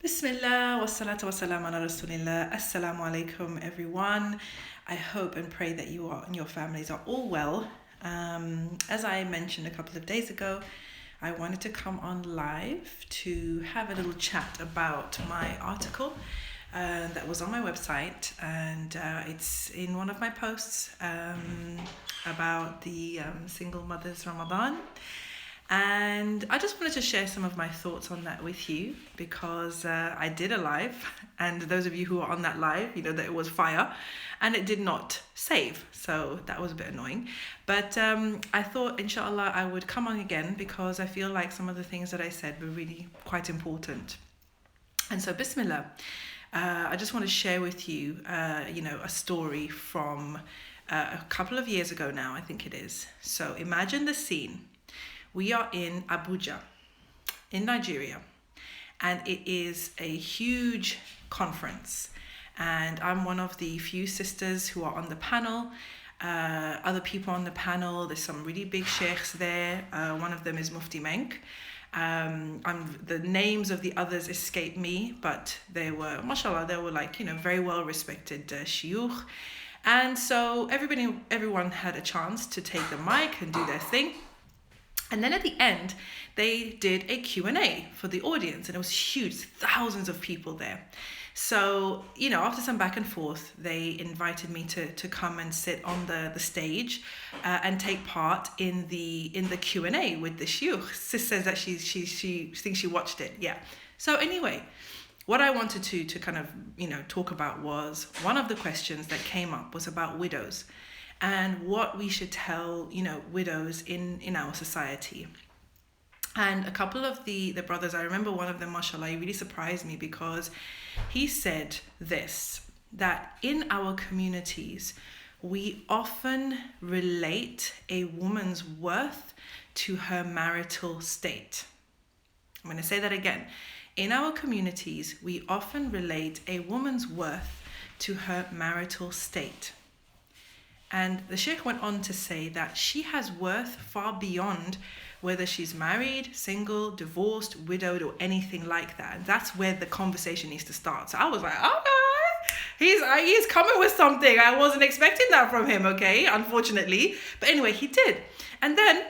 Bismillah, wassalatu wassalam ala rasulillah. Assalamu alaikum, everyone. I hope and pray that you are and your families are all well. As I mentioned a couple of days ago, I wanted to come on live to have a little chat about my article that was on my website, and it's in one of my posts about the single mothers Ramadan. And I just wanted to share some of my thoughts on that with you because I did a live, and those of you who are on that live, you know that it was fire and it did not save. So that was a bit annoying. But I thought, inshallah, I would come on again because I feel like some of the things that I said were really quite important. And so, Bismillah, I just want to share with you, a story from a couple of years ago now, I think it is. So imagine the scene. We are in Abuja, in Nigeria, and it is a huge conference. And I'm one of the few sisters who are on the panel. Other people on the panel, there's some really big sheikhs there. One of them is Mufti Menk. The names of the others escape me, but they were, mashallah, they were very well respected shuyukh. And so everyone had a chance to take the mic and do their thing. And then at the end, they did a Q&A for the audience, and it was huge, thousands of people there. So, after some back and forth, they invited me to come and sit on the stage and take part in the Q&A with the shiuch. Sis says that she thinks she watched it. Yeah. So anyway, what I wanted to kind of, talk about was one of the questions that came up was about widows and what we should tell, widows in our society. And a couple of the brothers, I remember one of them, mashallah, he really surprised me because he said this, that in our communities, we often relate a woman's worth to her marital state. I'm going to say that again. In our communities, we often relate a woman's worth to her marital state. And the sheikh went on to say that she has worth far beyond whether she's married, single, divorced, widowed, or anything like that. And that's where the conversation needs to start. So I was like, okay, he's coming with something. I wasn't expecting that from him, okay, unfortunately. But anyway, he did. And then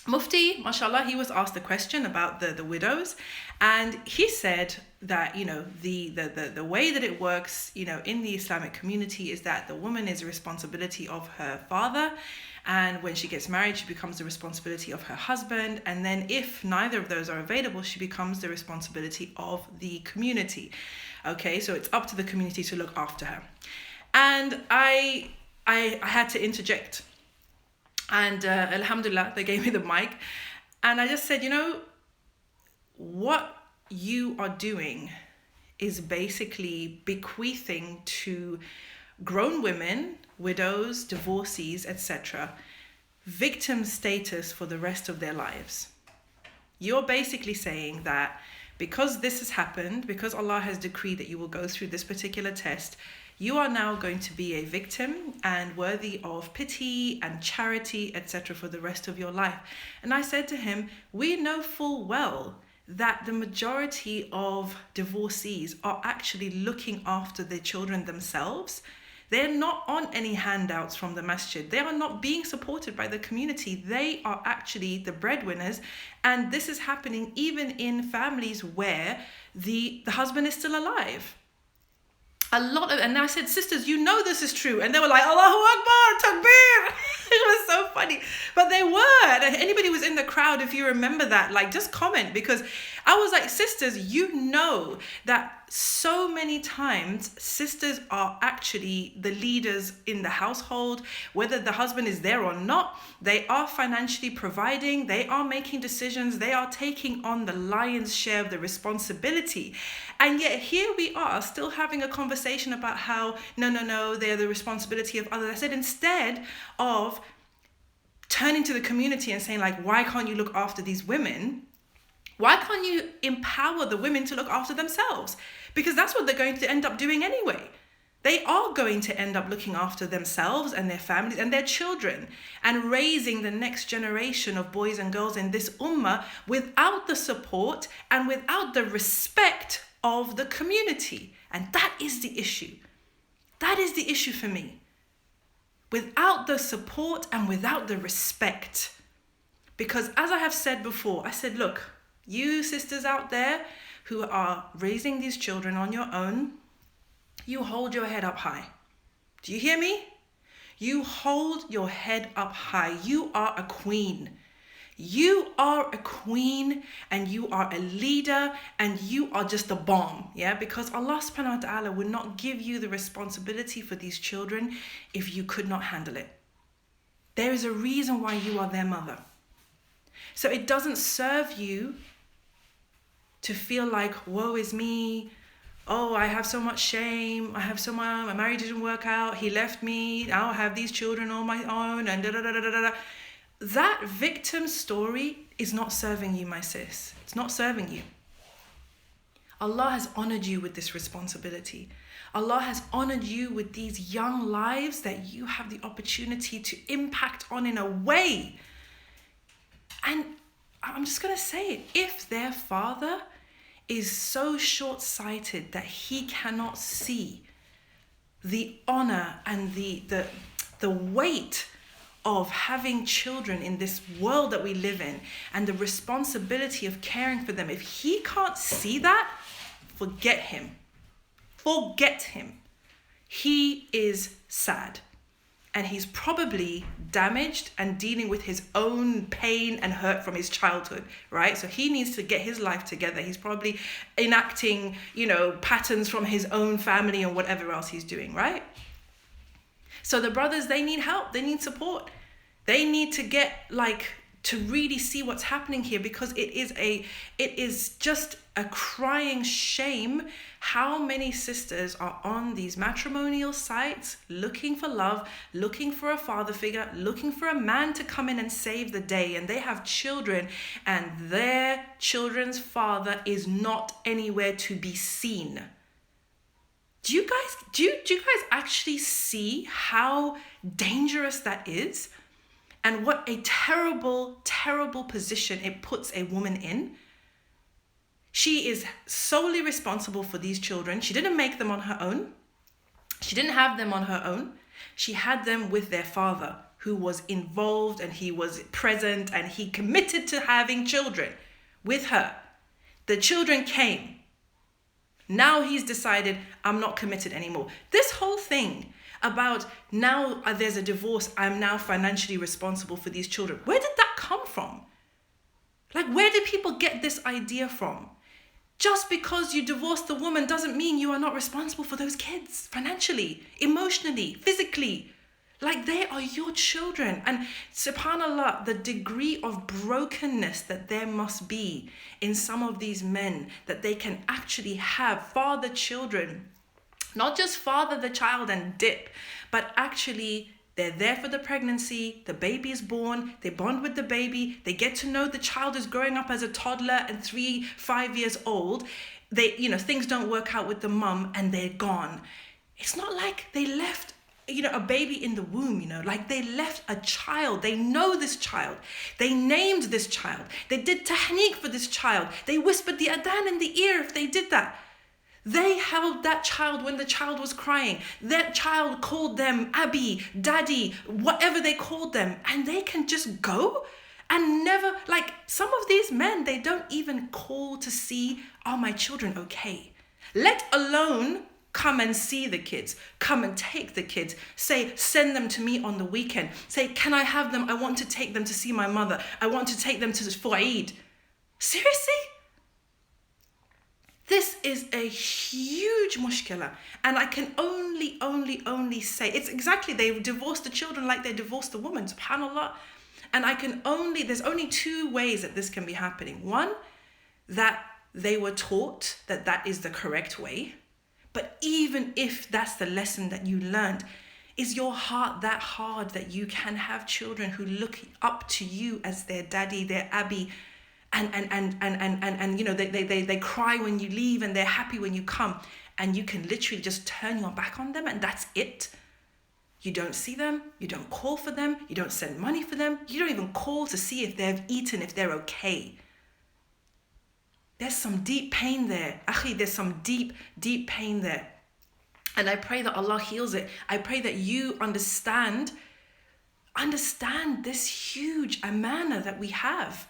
Mufti, mashallah, he was asked a question about the widows, and he said that, the way that it works, in the Islamic community is that the woman is a responsibility of her father, and when she gets married, she becomes the responsibility of her husband, and then if neither of those are available, she becomes the responsibility of the community. Okay, so it's up to the community to look after her. And I had to interject. And alhamdulillah, they gave me the mic. And I just said, what you are doing is basically bequeathing to grown women, widows, divorcees, etc., victim status for the rest of their lives. You're basically saying that because this has happened, because Allah has decreed that you will go through this particular test, you are now going to be a victim and worthy of pity and charity, etc., for the rest of your life. And I said to him, we know full well that the majority of divorcees are actually looking after their children themselves. They're not on any handouts from the masjid. They are not being supported by the community. They are actually the breadwinners. And this is happening even in families where the husband is still alive. And I said, sisters, this is true. And they were like, Allahu Akbar, Takbir. It was so funny. But they were. And anybody who was in the crowd, if you remember that, just comment. Because I was like, sisters, that so many times sisters are actually the leaders in the household. Whether the husband is there or not, they are financially providing. They are making decisions. They are taking on the lion's share of the responsibility. And yet here we are still having a conversation about how, no, they're the responsibility of others. I said, instead of turning to the community and saying, why can't you look after these women? Why can't you empower the women to look after themselves? Because that's what they're going to end up doing anyway. They are going to end up looking after themselves and their families and their children and raising the next generation of boys and girls in this ummah without the support and without the respect of the community. And that is the issue. That is the issue for me. Without the support and without the respect. Because as I have said before, I said, look, you sisters out there who are raising these children on your own, you hold your head up high. Do you hear me? You hold your head up high. You are a queen. You are a queen and you are a leader and you are just a bomb. Yeah, because Allah subhanahu wa ta'ala would not give you the responsibility for these children if you could not handle it. There is a reason why you are their mother. So it doesn't serve you to feel like, woe is me. Oh, I have so much shame. My marriage didn't work out. He left me. Now I have these children on my own and da da da da da da. That victim story is not serving you, my sis. It's not serving you. Allah has honored you with this responsibility. Allah has honored you with these young lives that you have the opportunity to impact on in a way. And I'm just going to say it. If their father is so short-sighted that he cannot see the honor and the weight of having children in this world that we live in and the responsibility of caring for them, if he can't see that, forget him. Forget him. He is sad. And he's probably damaged and dealing with his own pain and hurt from his childhood, right? So he needs to get his life together. He's probably enacting, patterns from his own family and whatever else he's doing, right? So the brothers, they need help. They need support. They need to get to really see what's happening here, because it is just a crying shame how many sisters are on these matrimonial sites looking for love, looking for a father figure, looking for a man to come in and save the day, and they have children and their children's father is not anywhere to be seen. Do you guys actually see how dangerous that is? And what a terrible, terrible position it puts a woman in. She is solely responsible for these children. She didn't make them on her own. She didn't have them on her own. She had them with their father, who was involved and he was present and he committed to having children with her. The children came. Now he's decided, I'm not committed anymore. This whole thing about now there's a divorce, I'm now financially responsible for these children. Where did that come from? Where did people get this idea from? Just because you divorced the woman doesn't mean you are not responsible for those kids financially, emotionally, physically. They are your children. And subhanAllah, the degree of brokenness that there must be in some of these men, that they can actually father children, not just father the child and dip, but actually they're there for the pregnancy, the baby is born, they bond with the baby, they get to know the child is growing up as a toddler and 3-5 years old. Things don't work out with the mum and they're gone. It's not like they left a baby in the womb, they left a child. They know this child. They named this child. They did tahniq for this child. They whispered the adhan in the ear if they did that. They held that child when the child was crying. That child called them Abi, Daddy, whatever they called them. And they can just go and never, some of these men, they don't even call to see, are my children okay? Let alone come and see the kids, come and take the kids, send them to me on the weekend, say, can I have them? I want to take them to see my mother. I want to take them for Eid. Seriously? This is a huge mushkila. And I can only say, it's exactly, they divorced the children like they divorced the woman, subhanAllah. And there's only two ways that this can be happening. One, that they were taught that is the correct way. But even if that's the lesson that you learned, is your heart that hard that you can have children who look up to you as their daddy, their Abi, and you know, they cry when you leave and they're happy when you come, and you can literally just turn your back on them and that's it. You don't see them, you don't call for them, you don't send money for them, you don't even call to see if they've eaten, if they're okay. There's some deep pain there. Akhi, there's some deep pain there. And I pray that Allah heals it. I pray that you understand this huge amana that we have.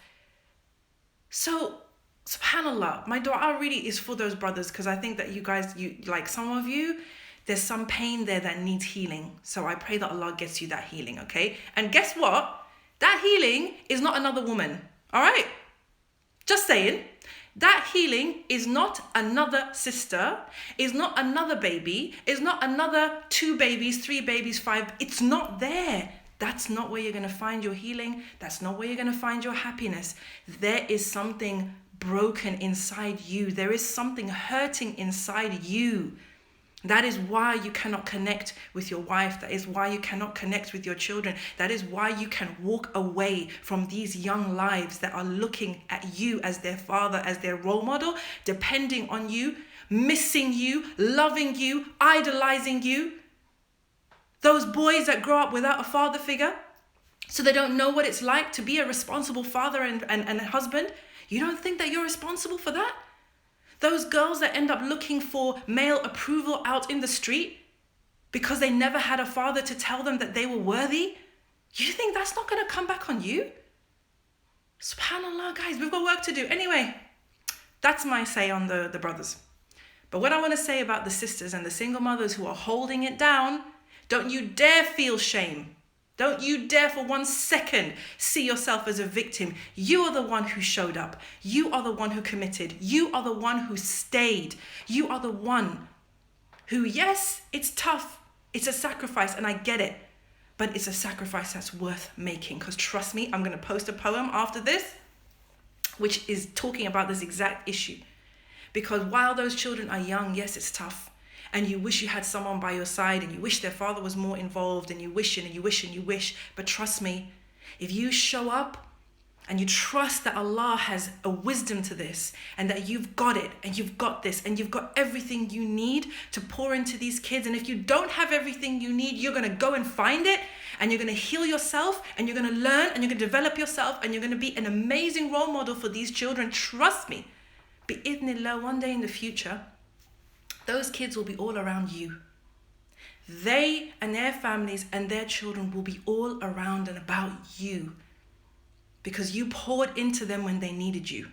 So, subhanallah, my dua really is for those brothers, because I think that you guys, like some of you, there's some pain there that needs healing. So I pray that Allah gets you that healing, okay? And guess what? That healing is not another woman, all right? Just saying. That healing is not another sister, is not another baby, is not another 2 babies, 3 babies, 5. It's not there. That's not where you're going to find your healing. That's not where you're going to find your happiness. There is something broken inside you. There is something hurting inside you. That is why you cannot connect with your wife. That is why you cannot connect with your children. That is why you can walk away from these young lives that are looking at you as their father, as their role model, depending on you, missing you, loving you, idolizing you. Those boys that grow up without a father figure, so they don't know what it's like to be a responsible father and a husband. You don't think that you're responsible for that? Those girls that end up looking for male approval out in the street because they never had a father to tell them that they were worthy. You think that's not going to come back on you? SubhanAllah, guys, we've got work to do. Anyway, that's my say on the brothers. But what I want to say about the sisters and the single mothers who are holding it down, don't you dare feel shame. Don't you dare for 1 second see yourself as a victim. You are the one who showed up. You are the one who committed. You are the one who stayed. You are the one who, yes, it's tough. It's a sacrifice, and I get it. But it's a sacrifice that's worth making. Because trust me, I'm going to post a poem after this, which is talking about this exact issue. Because while those children are young, yes, it's tough. And you wish you had someone by your side, and you wish their father was more involved, and you wish and you wish and you wish. But trust me, if you show up and you trust that Allah has a wisdom to this, and that you've got it, and you've got this, and you've got everything you need to pour into these kids. And if you don't have everything you need, you're going to go and find it, and you're going to heal yourself, and you're going to learn, and you're going to develop yourself, and you're going to be an amazing role model for these children. Trust me. Bi-idhnillah, one day in the future, those kids will be all around you. They and their families and their children will be all around and about you, because you poured into them when they needed you.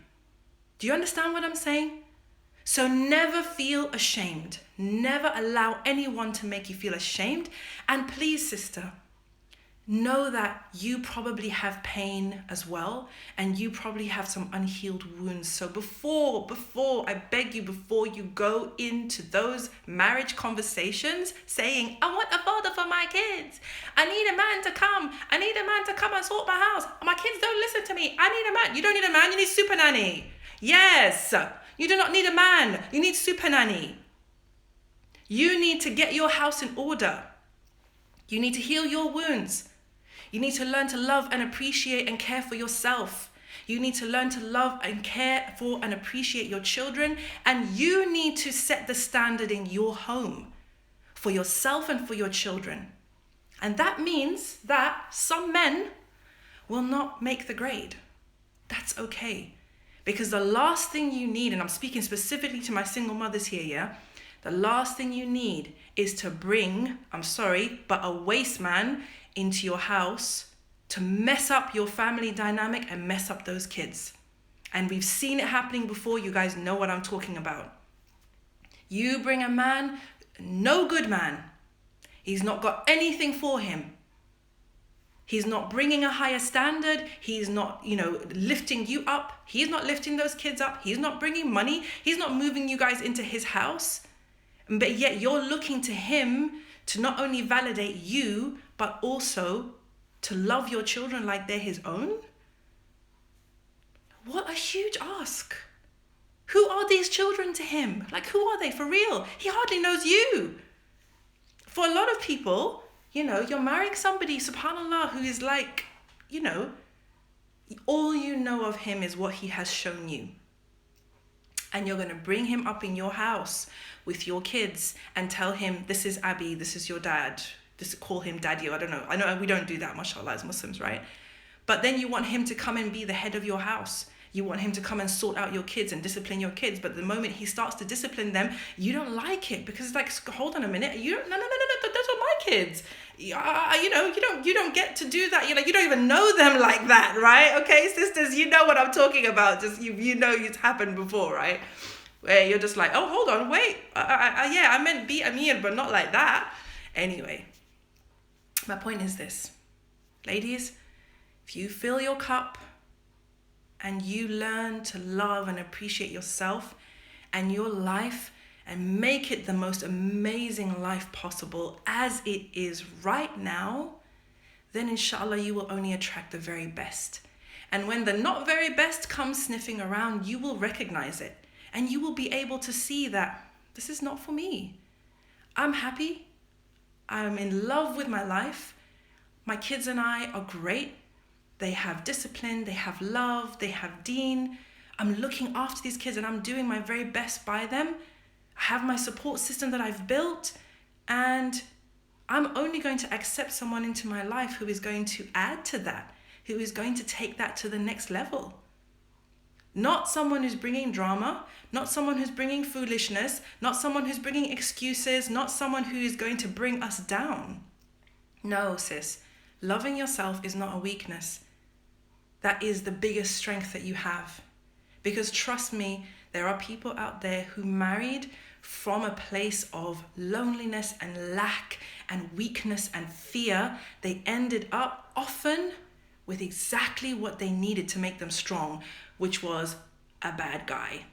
Do you understand what I'm saying? So never feel ashamed. Never allow anyone to make you feel ashamed. And please, sister, know that you probably have pain as well, and you probably have some unhealed wounds. So before I beg you, before you go into those marriage conversations saying, I want a father for my kids, I need a man to come and sort my house, my kids don't listen to me, I need a man. You don't need a man, you need super nanny. Yes, you do not need a man, you need super nanny. You need to get your house in order. You need to heal your wounds. You need to learn to love and appreciate and care for yourself. You need to learn to love and care for and appreciate your children. And you need to set the standard in your home for yourself and for your children. And that means that some men will not make the grade. That's okay. Because the last thing you need, and I'm speaking specifically to my single mothers here, yeah? The last thing you need is to bring, I'm sorry, but a waste man into your house to mess up your family dynamic and mess up those kids. And we've seen it happening before. You guys know what I'm talking about. You bring a man, no good man. He's not got anything for him. He's not bringing a higher standard. He's not, lifting you up. He's not lifting those kids up. He's not bringing money. He's not moving you guys into his house. But yet you're looking to him to not only validate you, but also to love your children like they're his own? What a huge ask. Who are these children to him? Like, who are they for real? He hardly knows you. For a lot of people, you're marrying somebody, subhanAllah, who is like, All you know of him is what he has shown you. And you're going to bring him up in your house with your kids and tell him, this is Abi, this is your dad. Call him daddy, or I don't know. I know we don't do that, mashallah, as Muslims, right? But then you want him to come and be the head of your house. You want him to come and sort out your kids and discipline your kids. But the moment he starts to discipline them, you don't like it, because it's like, hold on a minute. No, those are my kids. You don't get to do that. You don't even know them like that, right? Okay, sisters, you know what I'm talking about. Just you know it's happened before, right? Where you're just like, oh, hold on, wait. I meant be Amir, but not like that. Anyway, my point is this. Ladies, if you fill your cup and you learn to love and appreciate yourself and your life and make it the most amazing life possible as it is right now, then inshallah you will only attract the very best. And when the not very best comes sniffing around, you will recognize it and you will be able to see that this is not for me. I'm happy. I'm in love with my life. My kids and I are great. They have discipline, they have love, they have deen. I'm looking after these kids and I'm doing my very best by them. I have my support system that I've built, and I'm only going to accept someone into my life who is going to add to that, who is going to take that to the next level. Not someone who's bringing drama, not someone who's bringing foolishness, not someone who's bringing excuses, not someone who is going to bring us down. No, sis, loving yourself is not a weakness. That is the biggest strength that you have. Because trust me, there are people out there who married from a place of loneliness and lack and weakness and fear. They ended up often with exactly what they needed to make them strong, which was a bad guy.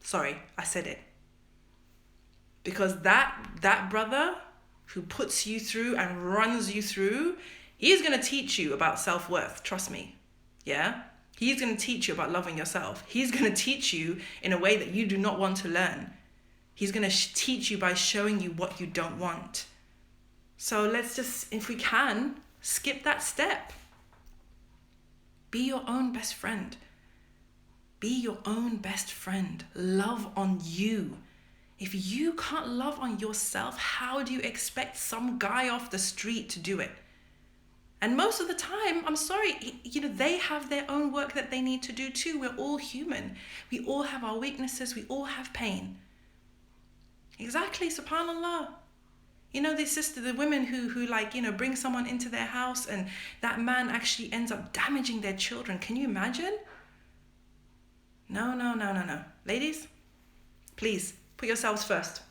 Sorry, I said it. Because that brother who puts you through and runs you through, he's going to teach you about self-worth, trust me. Yeah? He's going to teach you about loving yourself. He's going to teach you in a way that you do not want to learn. He's going to teach you by showing you what you don't want. So let's just, if we can, skip that step. Be your own best friend. Be your own best friend. Love on you. If you can't love on yourself, how do you expect some guy off the street to do it? And most of the time, I'm sorry, they have their own work that they need to do too. We're all human. We all have our weaknesses. We all have pain. Exactly, subhanAllah. The women who bring someone into their house and that man actually ends up damaging their children. Can you imagine? No. Ladies, please, put yourselves first.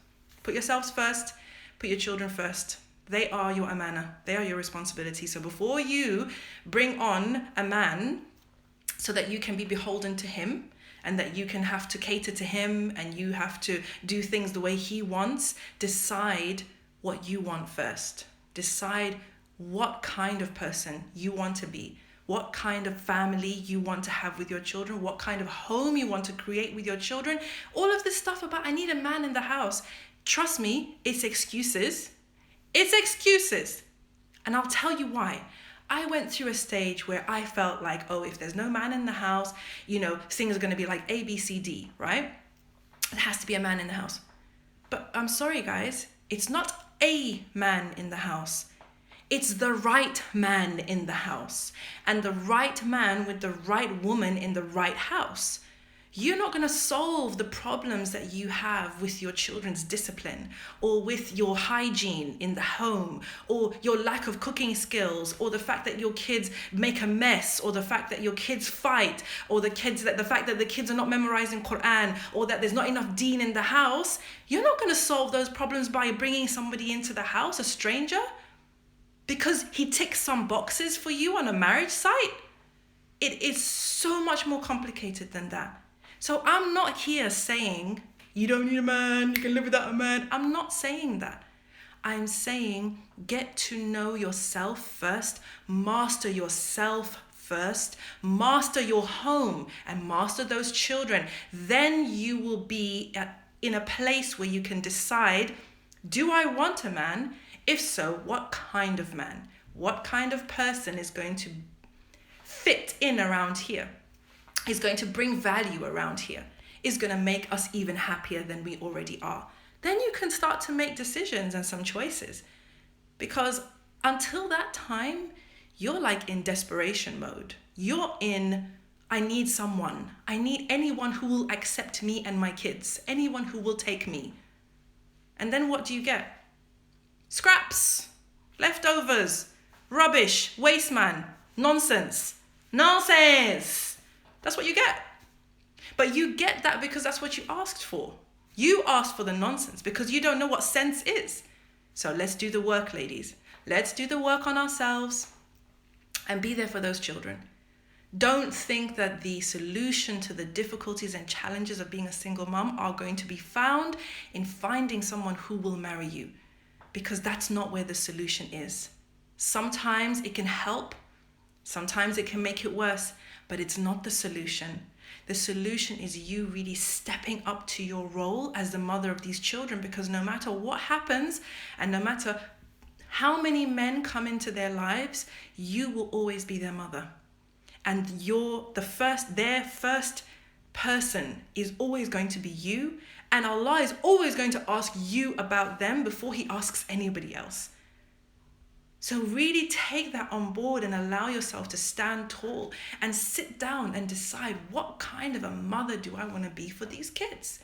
Put yourselves first. Put your children first. They are your amana. They are your responsibility. So before you bring on a man so that you can be beholden to him and that you can have to cater to him and you have to do things the way he wants, decide what you want first. Decide what kind of person you want to be, what kind of family you want to have with your children, what kind of home you want to create with your children. All of this stuff about, I need a man in the house. Trust me, it's excuses. It's excuses. And I'll tell you why. I went through a stage where I felt like, if there's no man in the house, things are going to be like A, B, C, D, right? There has to be a man in the house. But I'm sorry, guys. It's not a man in the house. It's the right man in the house. And the right man with the right woman in the right house. You're not going to solve the problems that you have with your children's discipline or with your hygiene in the home or your lack of cooking skills or the fact that your kids make a mess or the fact that your kids fight or the fact that the kids are not memorizing Quran or that there's not enough deen in the house. You're not going to solve those problems by bringing somebody into the house, a stranger, because he ticks some boxes for you on a marriage site. It is so much more complicated than that. So I'm not here saying, you don't need a man, you can live without a man. I'm not saying that. I'm saying get to know yourself first, master yourself first, master your home and master those children. Then you will be in a place where you can decide, do I want a man? If so, what kind of man? What kind of person is going to fit in around here, is going to bring value around here, is going to make us even happier than we already are, then you can start to make decisions and some choices. Because until that time, you're like in desperation mode. You're in, I need someone. I need anyone who will accept me and my kids. Anyone who will take me. And then what do you get? Scraps, leftovers, rubbish, waste man, nonsense. Nonsense. That's what you get. But you get that because that's what you asked for. You asked for the nonsense because you don't know what sense is. So let's do the work, ladies. Let's do the work on ourselves and be there for those children. Don't think that the solution to the difficulties and challenges of being a single mom are going to be found in finding someone who will marry you, because that's not where the solution is. Sometimes it can help, sometimes it can make it worse, but it's not the solution. The solution is you really stepping up to your role as the mother of these children, because no matter what happens and no matter how many men come into their lives, you will always be their mother. And their first person is always going to be you. And Allah is always going to ask you about them before He asks anybody else. So really take that on board and allow yourself to stand tall and sit down and decide, what kind of a mother do I want to be for these kids?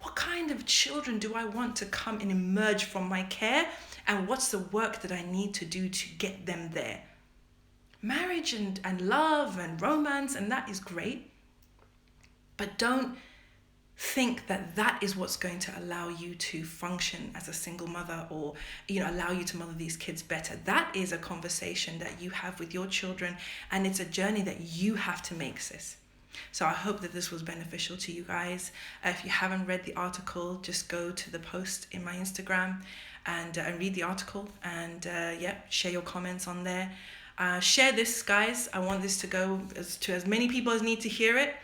What kind of children do I want to come and emerge from my care? And what's the work that I need to do to get them there? Marriage and love and romance, and that is great. But don't think that that is what's going to allow you to function as a single mother, or allow you to mother these kids better. That is a conversation that you have with your children, and it's a journey that you have to make, sis. So I hope that this was beneficial to you guys. If you haven't read the article, just go to the post in my Instagram and read the article, and share your comments on there. Share this, guys. I want this to go to as many people as need to hear it.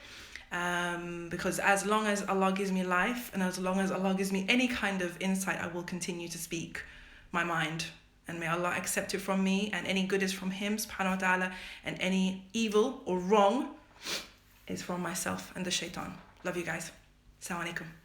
Because as long as Allah gives me life, and as long as Allah gives me any kind of insight, I will continue to speak my mind. And may Allah accept it from me, and any good is from Him, subhanahu wa ta'ala, and any evil or wrong is from myself and the shaitan. Love you guys. Assalamu alaikum.